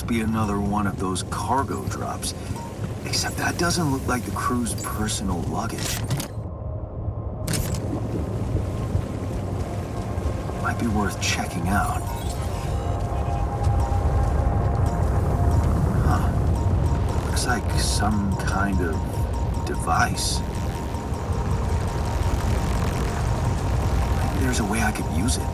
must be another one of those cargo drops. Except that doesn't look like the crew's personal luggage. Might be worth checking out. Huh. Looks like some kind of device. Maybe there's a way I could use it.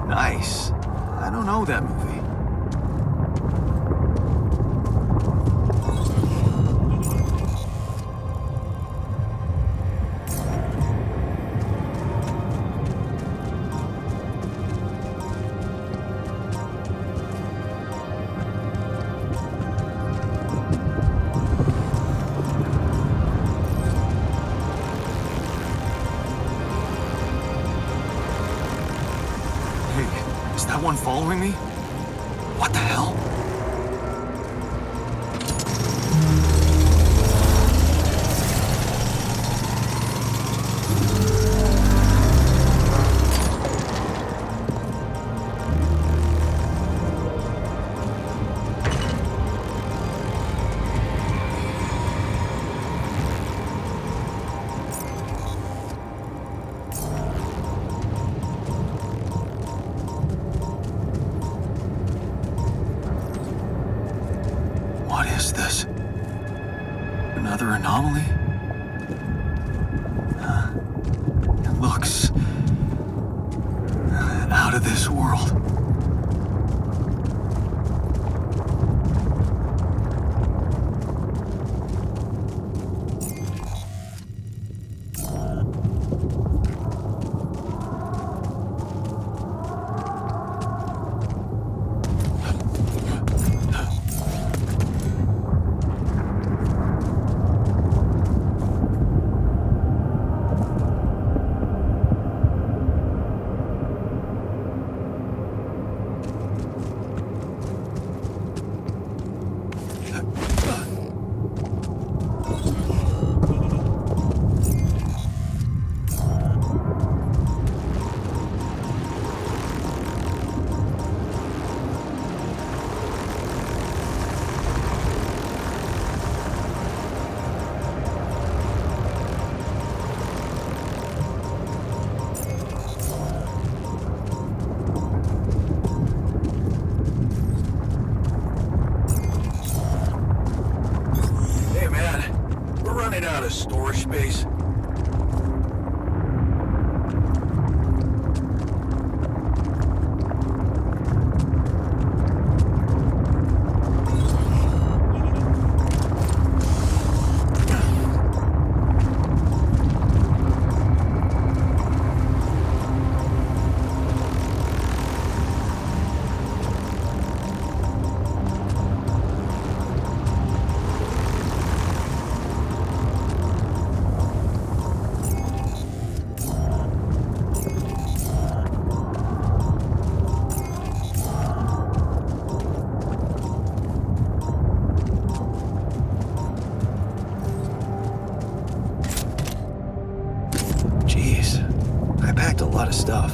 Nice. I don't know that movie. Is that one following me? What the hell? What is this? Another anomaly? It looks out of this world. Out of storage space. I packed a lot of stuff.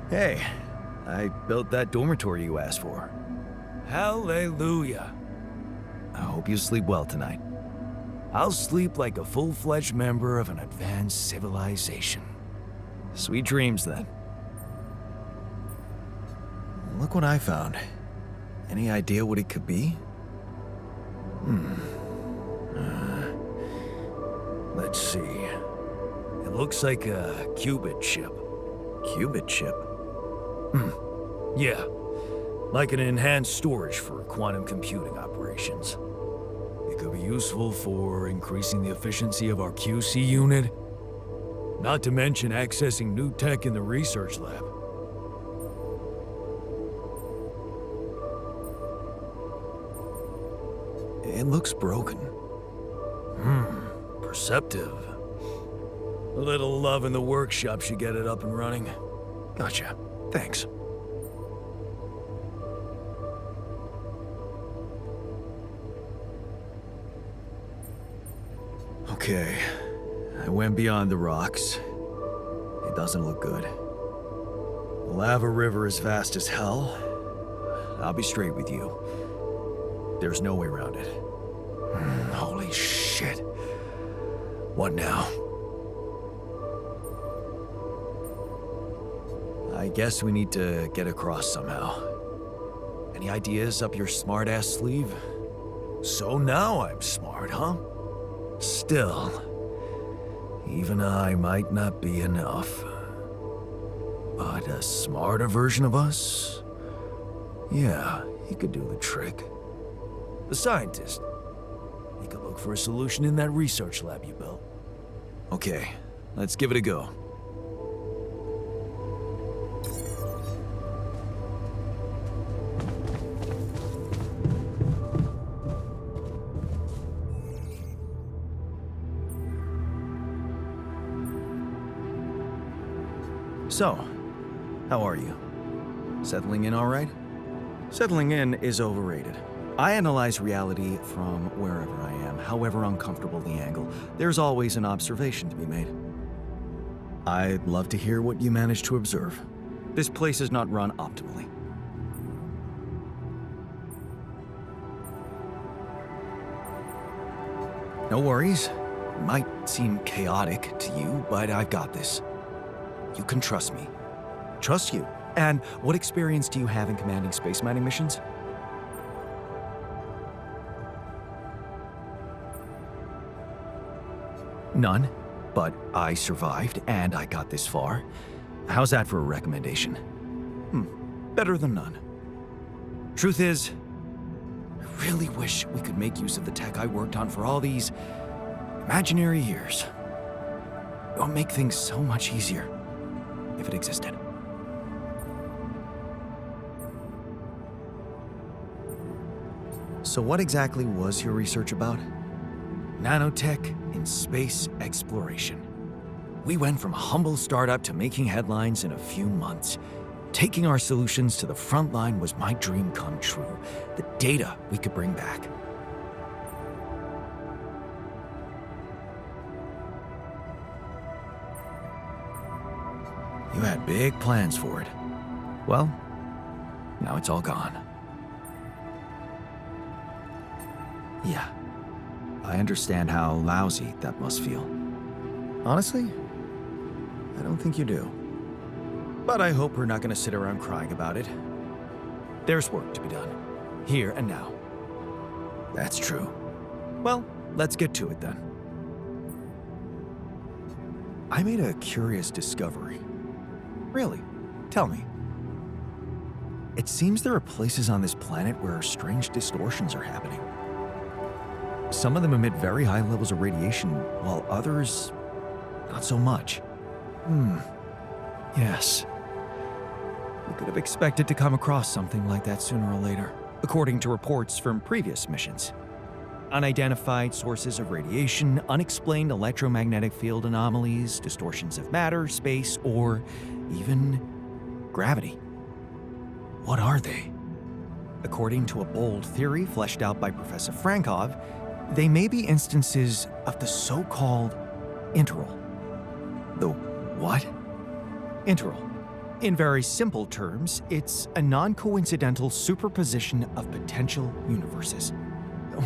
Hey, I built that dormitory you asked for. Hallelujah. I hope you sleep well tonight. I'll sleep like a full-fledged member of an advanced civilization. Sweet dreams, then. Look what I found. Any idea what it could be? Let's see. It looks like a qubit chip. Qubit chip? Yeah, like an enhanced storage for quantum computing operations. It could be useful for increasing the efficiency of our QC unit, not to mention accessing new tech in the research lab. It looks broken. Perceptive. A little love in the workshop should get it up and running. Gotcha. Thanks. Okay, I went beyond the rocks. It doesn't look good. The lava river is vast as hell. I'll be straight with you. There's no way around it. Holy shit. What now? I guess we need to get across somehow. Any ideas up your smart-ass sleeve? So now I'm smart, huh? Still, even I might not be enough. But a smarter version of us? Yeah, he could do the trick. The scientist. He could look for a solution in that research lab you built. Okay, let's give it a go. So, how are you? Settling in all right? Settling in is overrated. I analyze reality from wherever I am, however uncomfortable the angle. There's always an observation to be made. I'd love to hear what you managed to observe. This place is not run optimally. No worries. It might seem chaotic to you, but I've got this. You can trust me. Trust you. And what experience do you have in commanding space mining missions? None, but I survived and I got this far. How's that for a recommendation? Better than none. Truth is, I really wish we could make use of the tech I worked on for all these imaginary years. It would make things so much easier if it existed. So what exactly was your research about? Nanotech in space exploration. We went from a humble startup to making headlines in a few months. Taking our solutions to the front line was my dream come true. The data we could bring back. You had big plans for it. Well, now it's all gone. Yeah, I understand how lousy that must feel. Honestly, I don't think you do. But I hope we're not going to sit around crying about it. There's work to be done, here and now. That's true. Well, let's get to it then. I made a curious discovery. Really? Tell me. It seems there are places on this planet where strange distortions are happening. Some of them emit very high levels of radiation, while others, not so much. Yes. We could have expected to come across something like that sooner or later, according to reports from previous missions. Unidentified sources of radiation, unexplained electromagnetic field anomalies, distortions of matter, space, or even gravity. What are they? According to a bold theory fleshed out by Professor Frankov, they may be instances of the so-called interval. The what? Interval. In very simple terms, it's a non-coincidental superposition of potential universes.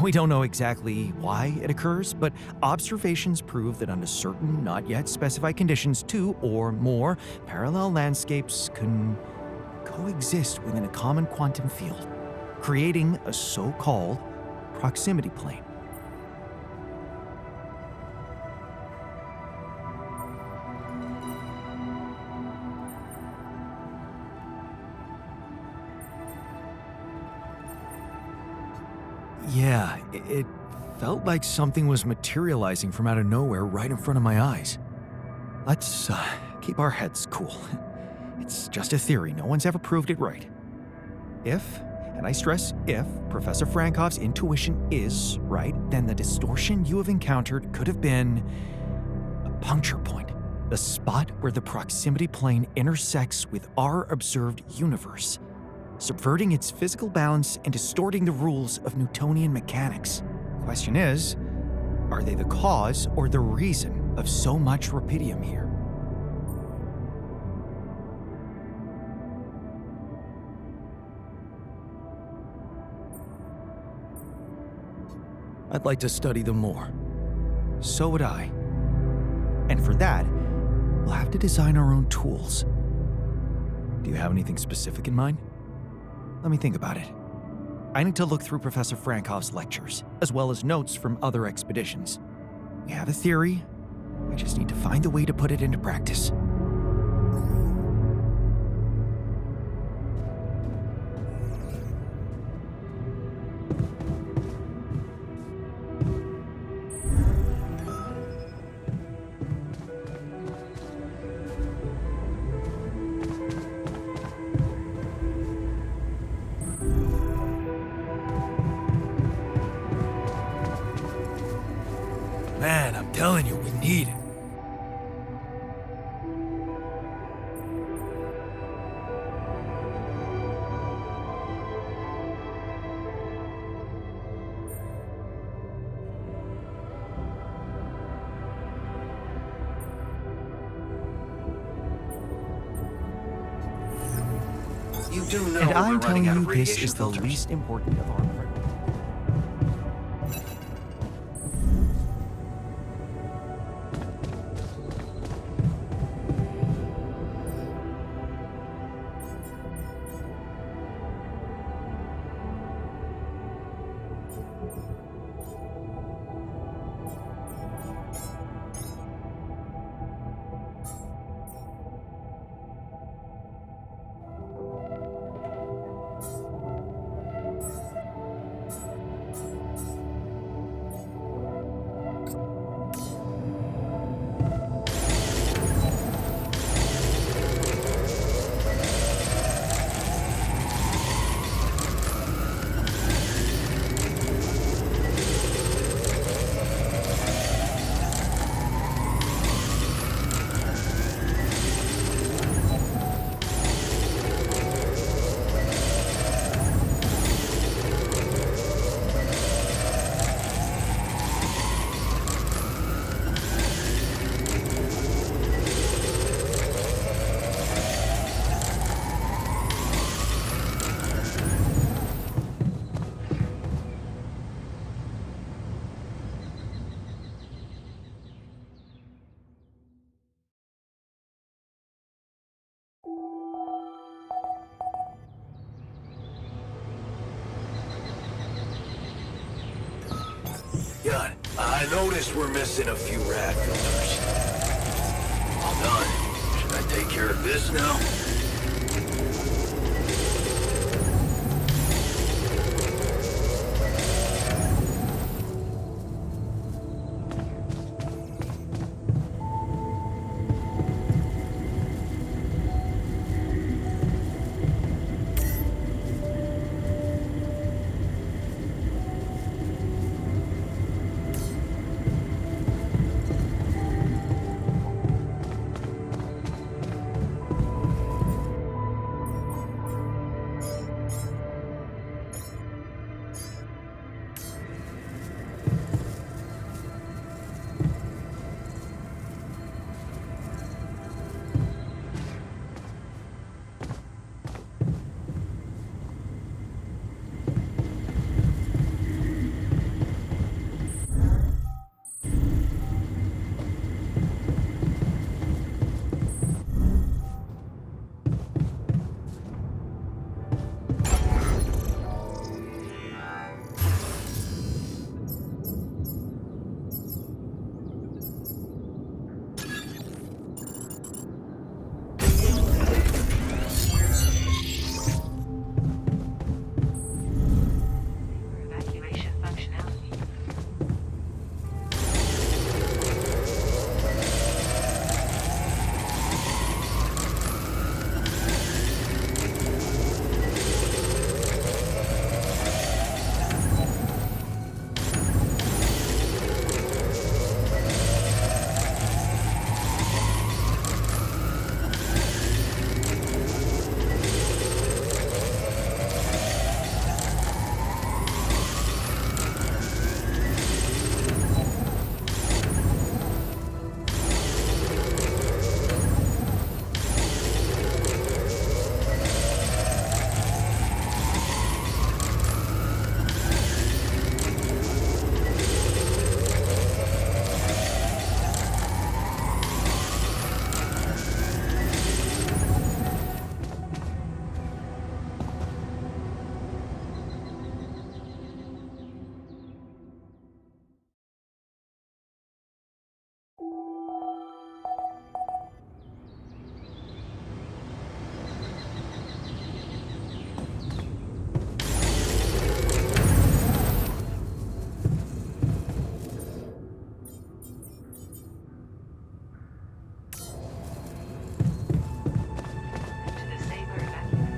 We don't know exactly why it occurs, but observations prove that under certain, not yet specified conditions, two or more parallel landscapes can coexist within a common quantum field, creating a so-called proximity plane. Yeah, it felt like something was materializing from out of nowhere right in front of my eyes. Let's keep our heads cool. It's just a theory, no one's ever proved it right. If, and I stress if, Professor Frankov's intuition is right, then the distortion you have encountered could have been a puncture point, the spot where the proximity plane intersects with our observed universe, subverting its physical balance and distorting the rules of Newtonian mechanics. Question is, are they the cause or the reason of so much rupidium here? I'd like to study them more. So would I. And for that, we'll have to design our own tools. Do you have anything specific in mind? Let me think about it. I need to look through Professor Frankov's lectures, as well as notes from other expeditions. We have a theory, I just need to find a way to put it into practice. Man, I'm telling you, we need it. You do know And we're I'm telling running out you, of this radiation is the filters. least important of our priorities. God, I noticed we're missing a few rad filters. All done. Should I take care of this now?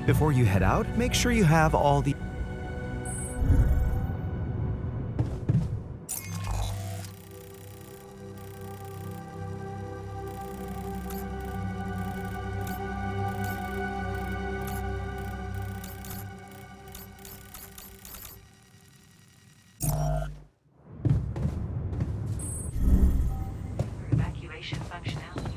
Before you head out, make sure you have all the... Evacuation functionality.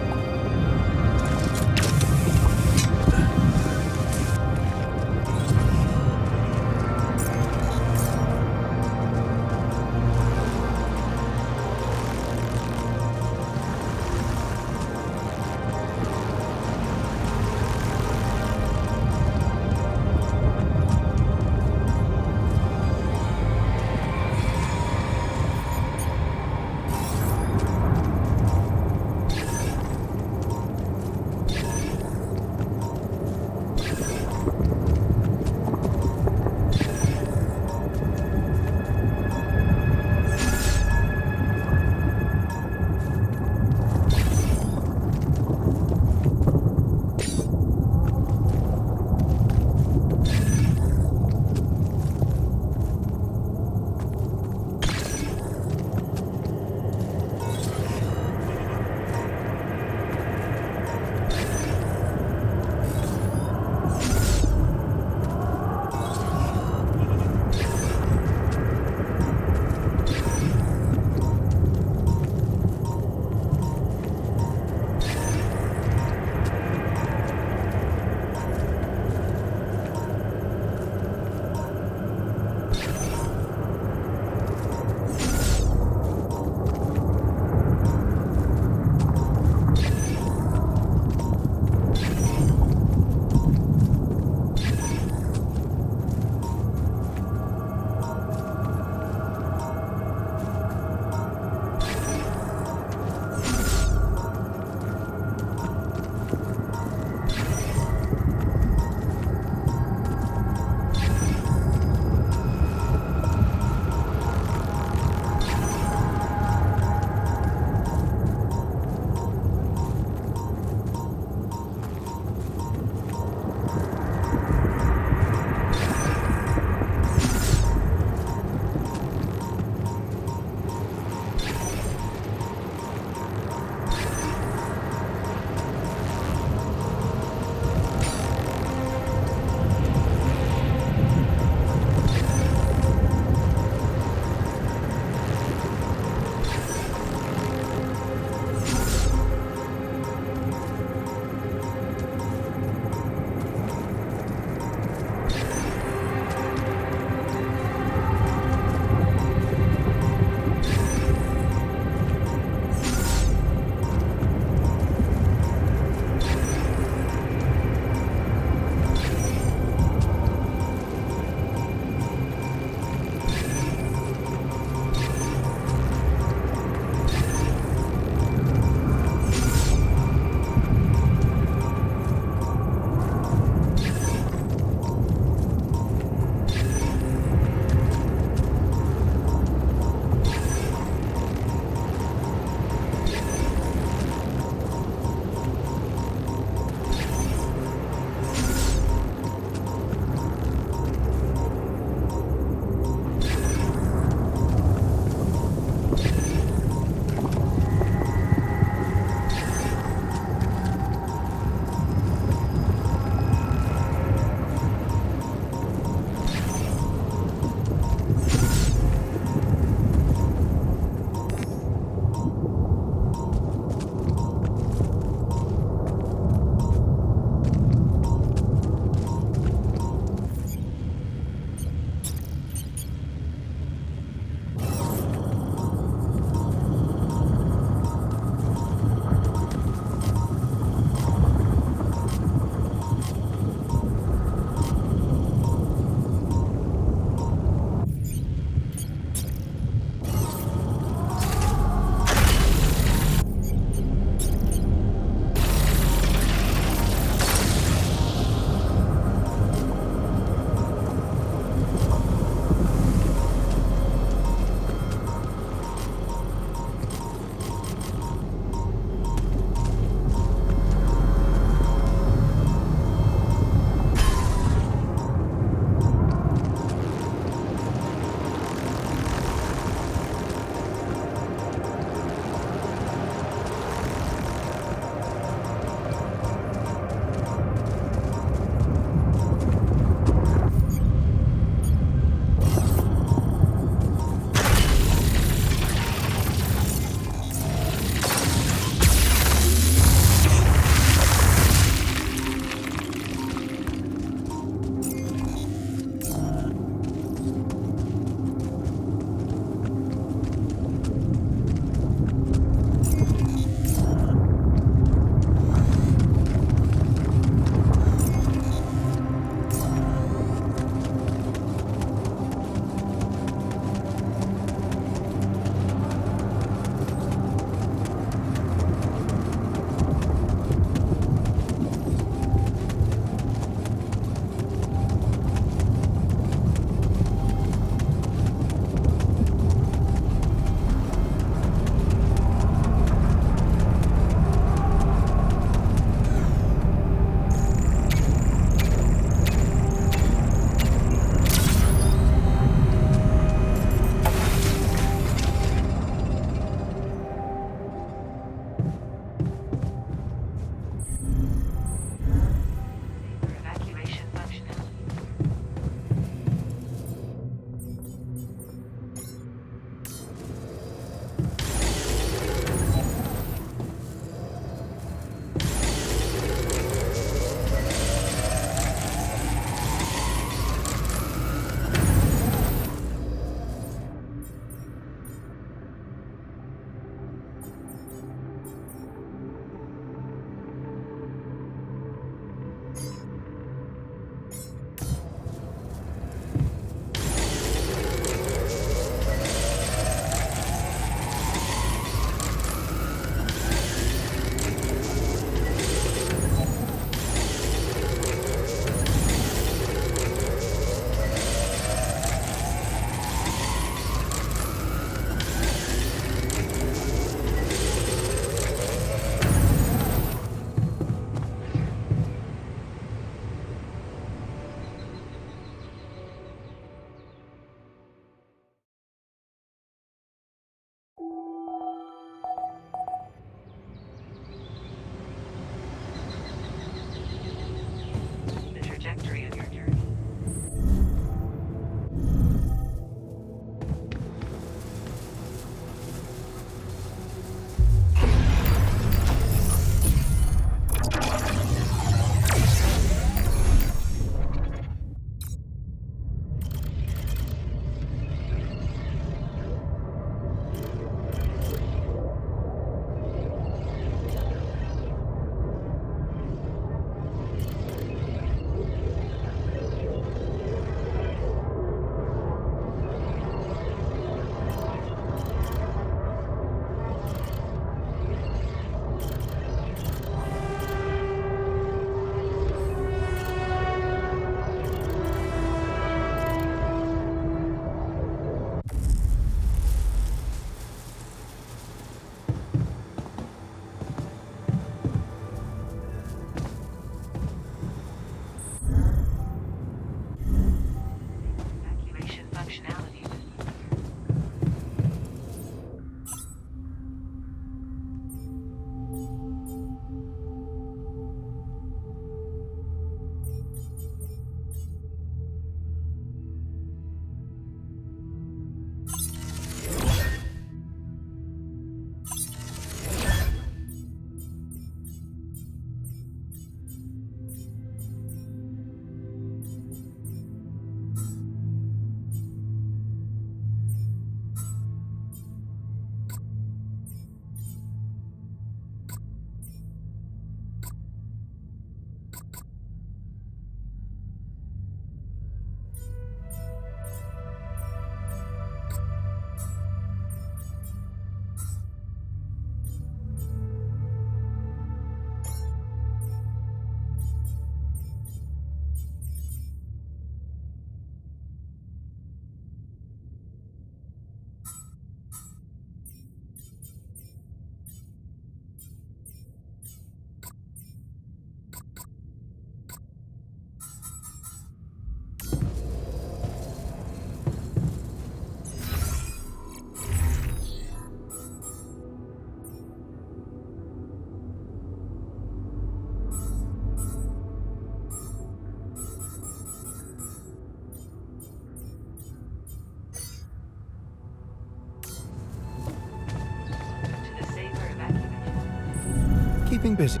keeping busy.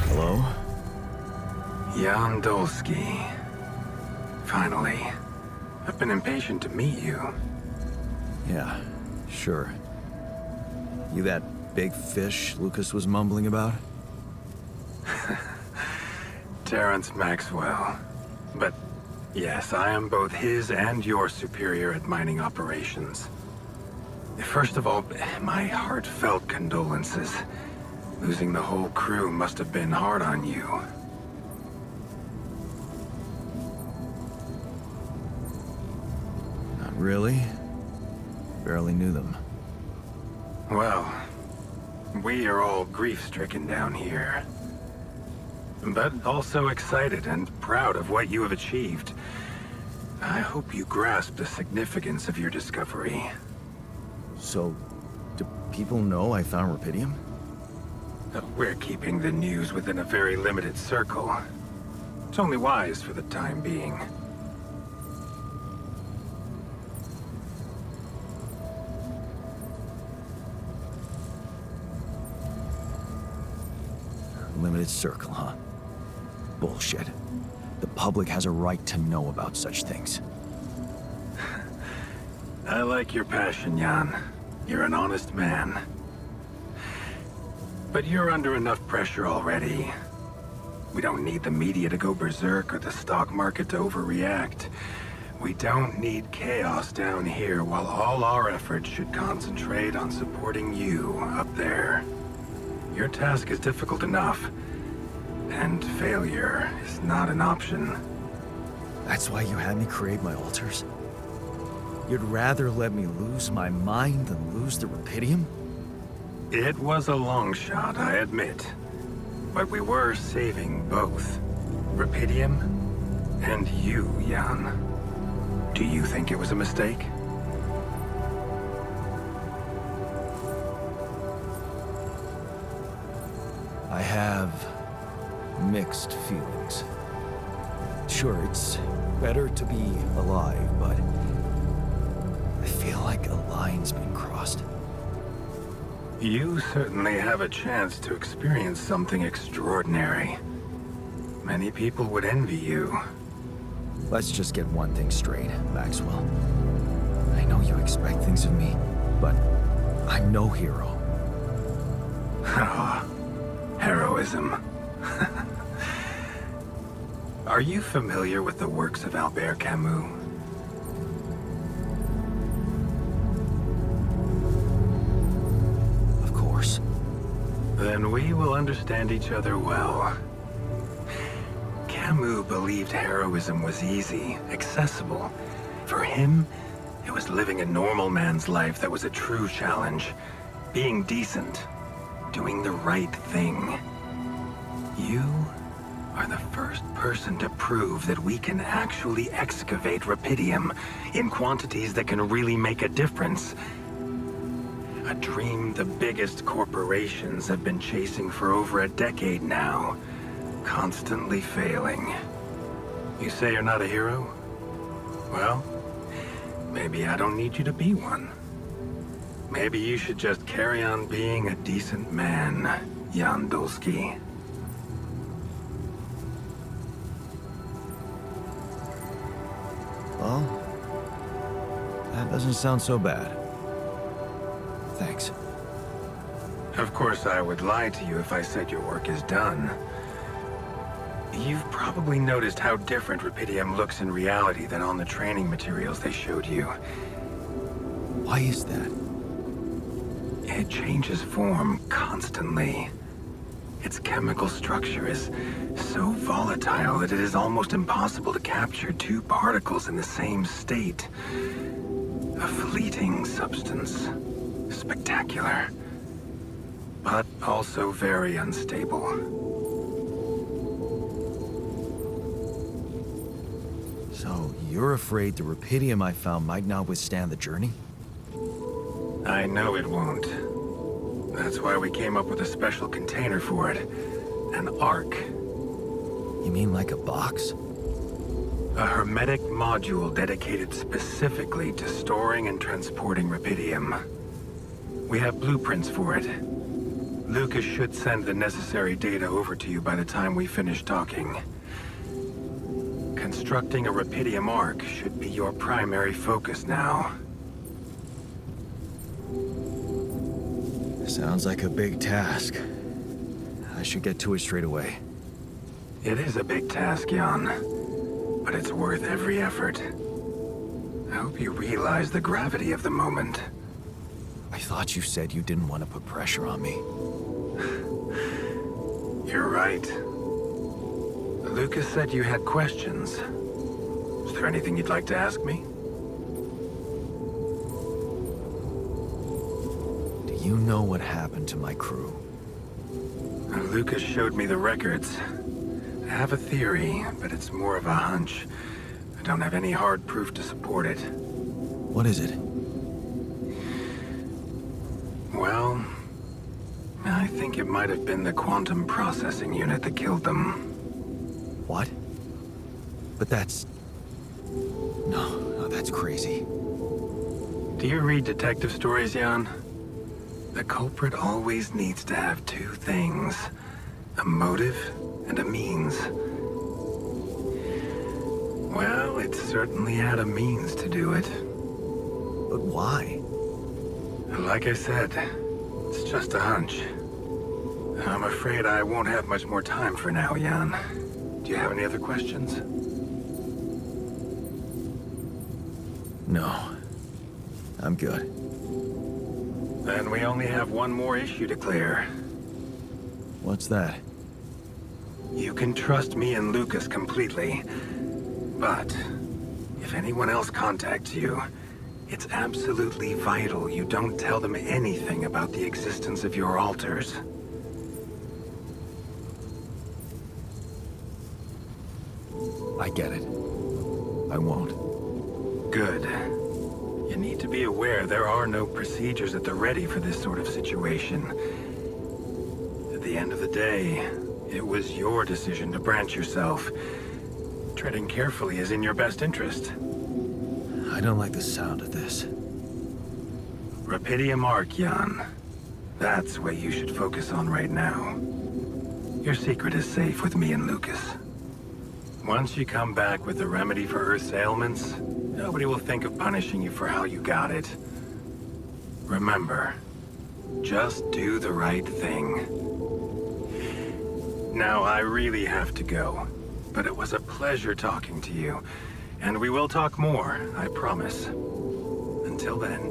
Hello? Jan Dolsky. Finally. I've been impatient to meet you. Yeah, sure. You that big fish Lucas was mumbling about? Terrence Maxwell. But yes, I am both his and your superior at mining operations. First of all, my heartfelt condolences. Losing the whole crew must have been hard on you. Not really. Barely knew them. Well, we are all grief-stricken down here. But also excited and proud of what you have achieved. I hope you grasp the significance of your discovery. So, do people know I found rupidium? We're keeping the news within a very limited circle. It's only wise for the time being. Limited circle, huh? Bullshit. The public has a right to know about such things. I like your passion, Jan. You're an honest man. But you're under enough pressure already. We don't need the media to go berserk or the stock market to overreact. We don't need chaos down here while all our efforts should concentrate on supporting you up there. Your task is difficult enough, and failure is not an option. That's why you had me create my altars? You'd rather let me lose my mind than lose the rupidium? It was a long shot, I admit. But we were saving both. Rupidium and you, Jan. Do you think it was a mistake? I have mixed feelings. Sure, it's better to be alive, but I feel like a line's been crossed. You certainly have a chance to experience something extraordinary. Many people would envy you. Let's just get one thing straight, Maxwell. I know you expect things of me, but I'm no hero. Ah, heroism. Are you familiar with the works of Albert Camus? Of course. Then we will understand each other well. Camus believed heroism was easy, accessible. For him, it was living a normal man's life that was a true challenge. Being decent. Doing the right thing. You are the first person to prove that we can actually excavate rupidium in quantities that can really make a difference. A dream the biggest corporations have been chasing for over a decade now, constantly failing. You say you're not a hero? Well, maybe I don't need you to be one. Maybe you should just carry on being a decent man, Jan Dolsky. Well, that doesn't sound so bad. Thanks. Of course, I would lie to you if I said your work is done. You've probably noticed how different rupidium looks in reality than on the training materials they showed you. Why is that? It changes form constantly. Its chemical structure is so volatile that it is almost impossible to capture two particles in the same state. A fleeting substance. Spectacular. But also very unstable. So, you're afraid the rupidium I found might not withstand the journey? I know it won't. That's why we came up with a special container for it. An ark. You mean like a box? A hermetic module dedicated specifically to storing and transporting rubidium. We have blueprints for it. Lucas should send the necessary data over to you by the time we finish talking. Constructing a rubidium arc should be your primary focus now. Sounds like a big task. I should get to it straight away. It is a big task, Jan, but it's worth every effort. I hope you realize the gravity of the moment. I thought you said you didn't want to put pressure on me. You're right. Lucas said you had questions. Is there anything you'd like to ask me? Do you know what happened to my crew? Lucas showed me the records. I have a theory, but it's more of a hunch. I don't have any hard proof to support it. What is it? Well, I think it might have been the quantum processing unit that killed them. What? But that's... No, that's crazy. Do you read detective stories, Jan? The culprit always needs to have two things. A motive and a means. Well, it certainly had a means to do it. But why? Like I said, it's just a hunch. I'm afraid I won't have much more time for now, Jan. Do you have any other questions? No. I'm good. Then we only have one more issue to clear. What's that? You can trust me and Lucas completely. But if anyone else contacts you, it's absolutely vital you don't tell them anything about the existence of your altars. I get it. I won't. Good. You need to be aware there are no procedures at the ready for this sort of situation. At the end of the day, it was your decision to branch yourself. Treading carefully is in your best interest. I don't like the sound of this. Rubidium arc, Jan. That's what you should focus on right now. Your secret is safe with me and Lucas. Once you come back with the remedy for Earth's ailments, nobody will think of punishing you for how you got it. Remember, just do the right thing. Now, I really have to go, but it was a pleasure talking to you. And we will talk more, I promise. Until then.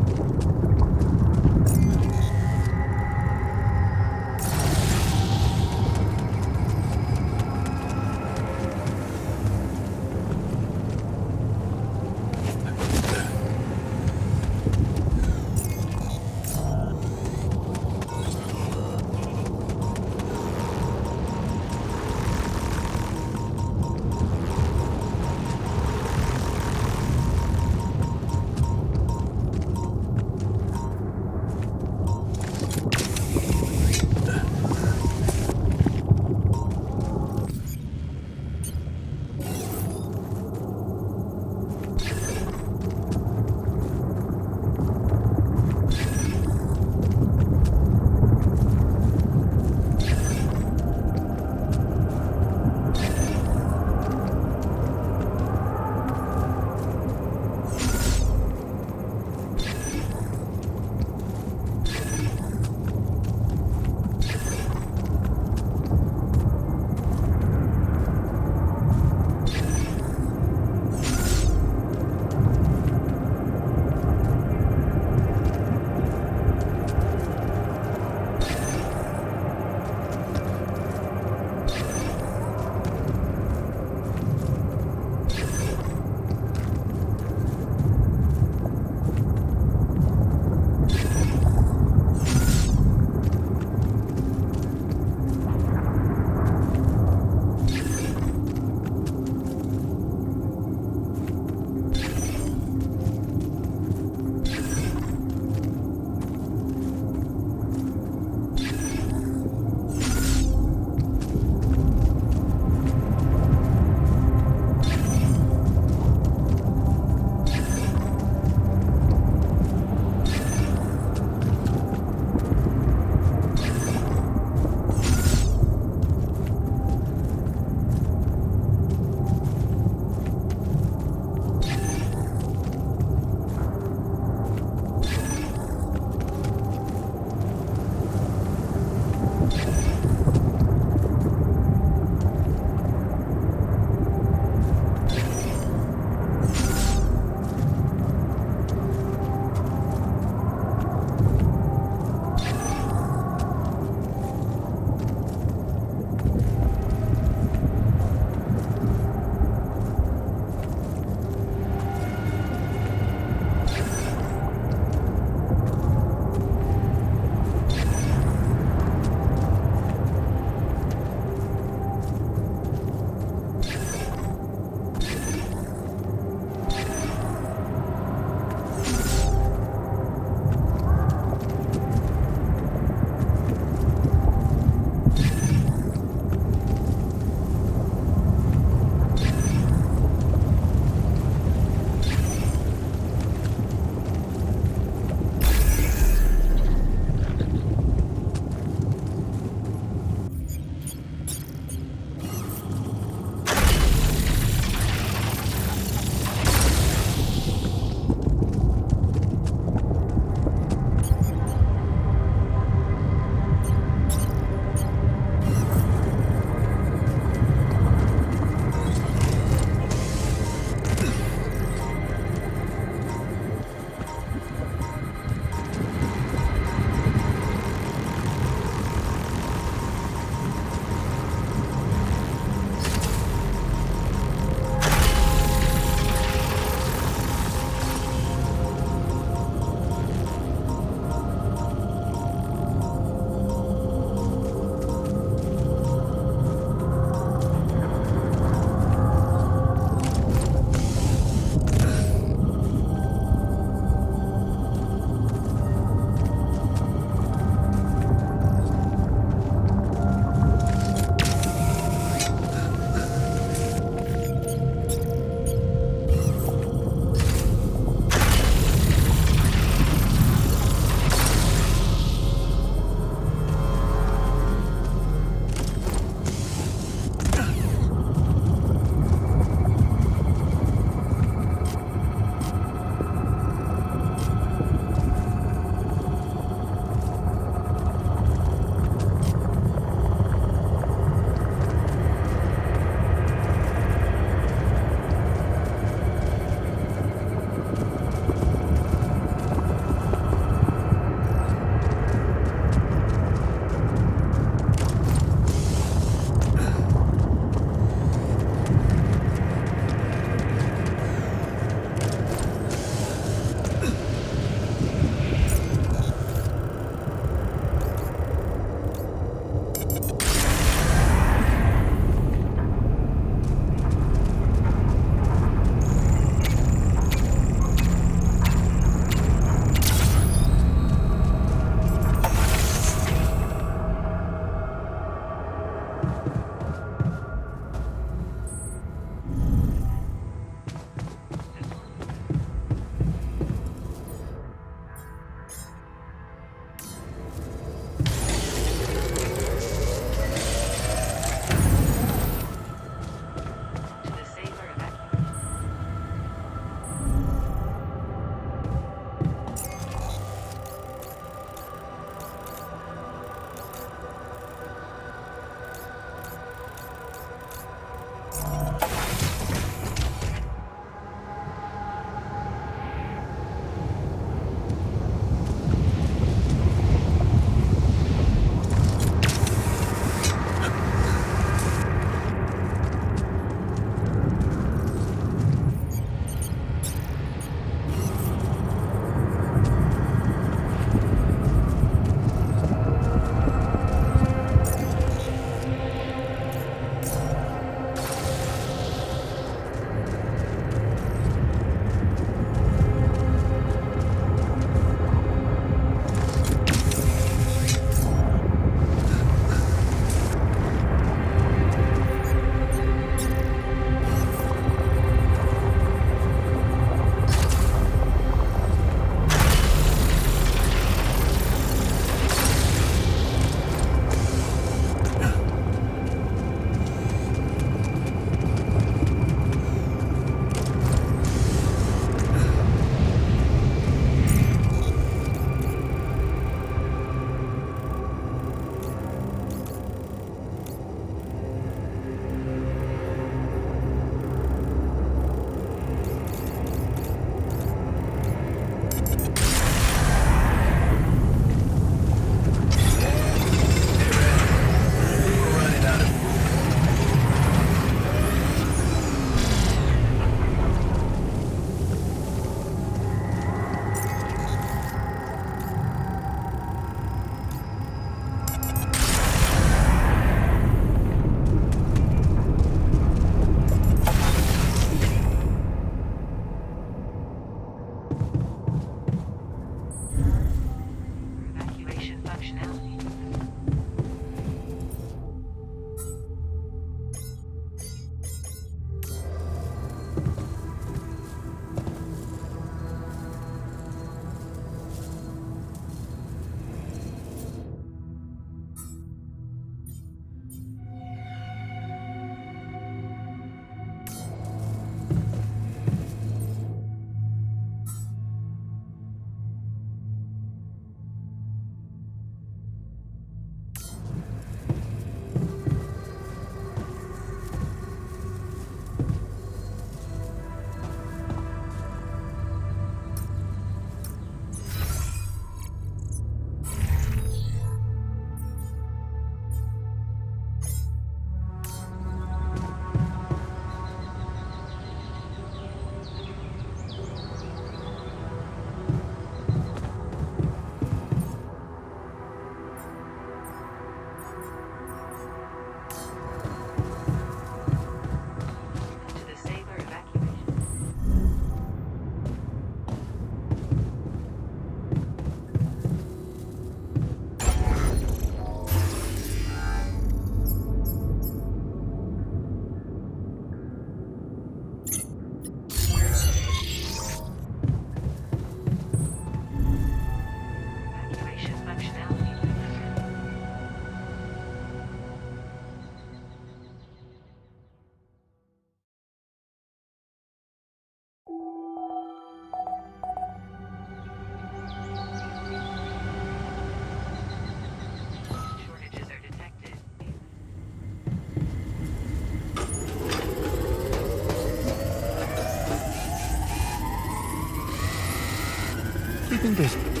keeping busy.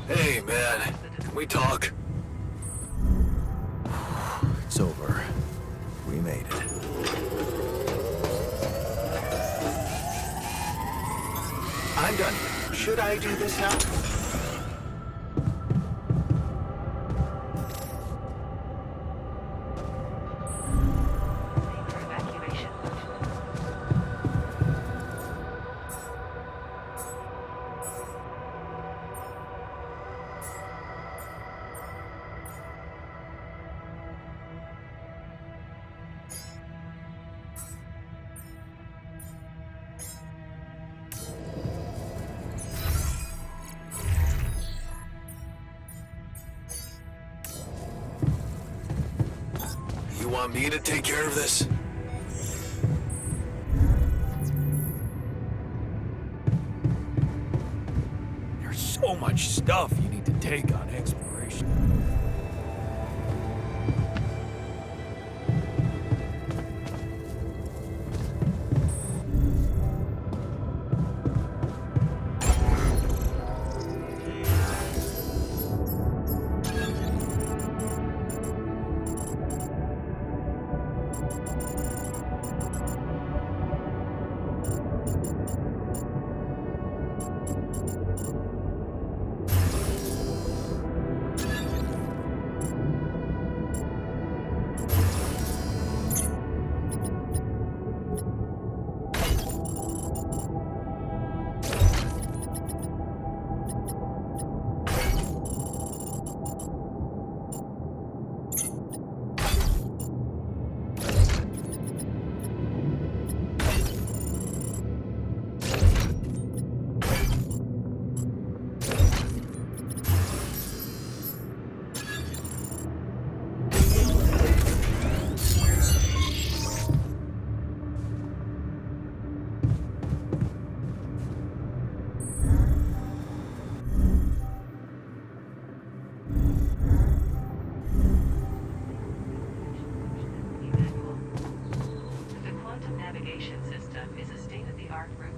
Hey, man. Can we talk? It's over. We made it. I'm done. Should I do this now? You want me to take care of this? There's so much stuff you need to take on exploration. dark room.